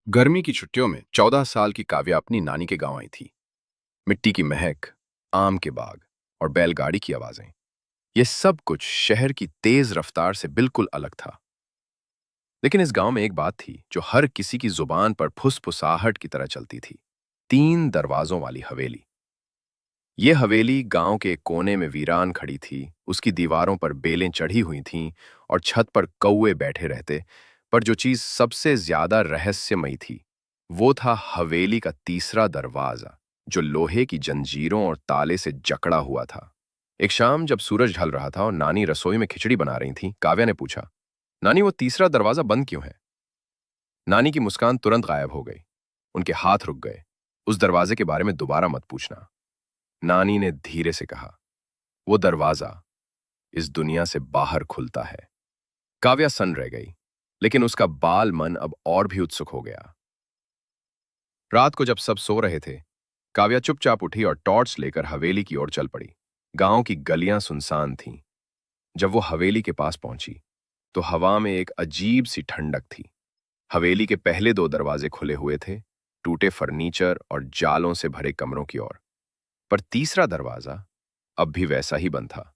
गर्मी की छुट्टियों में 14 साल की काव्या अपनी नानी के गांव आई थी। मिट्टी की महक, आम के बाग और बैलगाड़ी की आवाजें, ये सब कुछ शहर की तेज रफ्तार से बिल्कुल अलग था। लेकिन इस गांव में एक बात थी जो हर किसी की जुबान पर फुसफुसाहट की तरह चलती थी। 3 दरवाजों वाली हवेली। ये हवेली गांव के एक कोने में वीरान खड़ी थी। उसकी दीवारों पर बेलें चढ़ी हुई थीं और छत पर कौवे बैठे रहते। पर जो चीज सबसे ज्यादा रहस्यमयी थी, वो था हवेली का तीसरा दरवाजा, जो लोहे की जंजीरों और ताले से जकड़ा हुआ था। एक शाम जब सूरज ढल रहा था और नानी रसोई में खिचड़ी बना रही थी, काव्या ने पूछा, नानी वो तीसरा दरवाजा बंद क्यों है? नानी की मुस्कान तुरंत गायब हो गई। उनके हाथ रुक गए। उस दरवाजे के बारे में दोबारा मत पूछना, नानी ने धीरे से कहा। वो दरवाजा इस दुनिया से बाहर खुलता है। काव्या सन रह गई, लेकिन उसका बाल मन अब और भी उत्सुक हो गया। रात को जब सब सो रहे थे, काव्या चुपचाप उठी और टॉर्च लेकर हवेली की ओर चल पड़ी। गांव की गलियां सुनसान थीं। जब वो हवेली के पास पहुंची, तो हवा में एक अजीब सी ठंडक थी। हवेली के पहले 2 दरवाजे खुले हुए थे, टूटे फर्नीचर और जालों से भरे कमरों की ओर। पर तीसरा दरवाजा अब भी वैसा ही बंद था।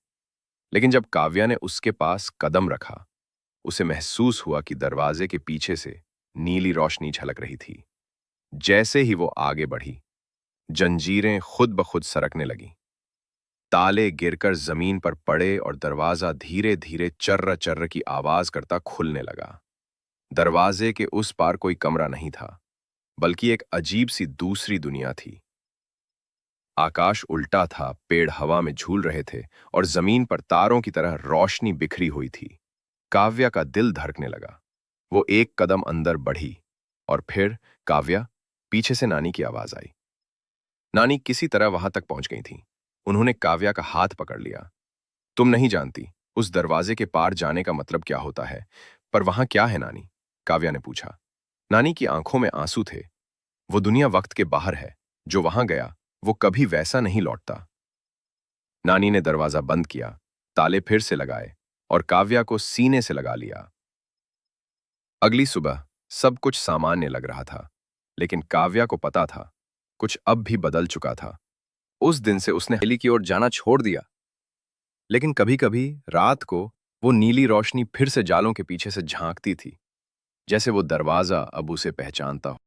लेकिन जब काव्या ने उसके पास कदम रखा, उसे महसूस हुआ कि दरवाजे के पीछे से नीली रोशनी झलक रही थी। जैसे ही वो आगे बढ़ी, जंजीरें खुद ब खुद सरकने लगीं। ताले गिरकर जमीन पर पड़े और दरवाजा धीरे धीरे चर्र चर्र की आवाज करता खुलने लगा। दरवाजे के उस पार कोई कमरा नहीं था, बल्कि एक अजीब सी दूसरी दुनिया थी। आकाश उल्टा था, पेड़ हवा में झूल रहे थे और जमीन पर तारों की तरह रोशनी बिखरी हुई थी। काव्या का दिल धड़कने लगा। वो एक कदम अंदर बढ़ी और फिर काव्या, पीछे से नानी की आवाज आई। नानी किसी तरह वहां तक पहुंच गई थी। उन्होंने काव्या का हाथ पकड़ लिया। तुम नहीं जानती उस दरवाजे के पार जाने का मतलब क्या होता है। पर वहां क्या है नानी? काव्या ने पूछा। नानी की आंखों में आंसू थे। वो दुनिया वक्त के बाहर है। जो वहां गया वो कभी वैसा नहीं लौटता। नानी ने दरवाजा बंद किया, ताले फिर से लगाए और काव्या को सीने से लगा लिया। अगली सुबह सब कुछ सामान्य लग रहा था, लेकिन काव्या को पता था कुछ अब भी बदल चुका था। उस दिन से उसने हवेली की ओर जाना छोड़ दिया। लेकिन कभी-कभी रात को वो नीली रोशनी फिर से जालों के पीछे से झांकती थी, जैसे वो दरवाजा अब उसे पहचानता हो।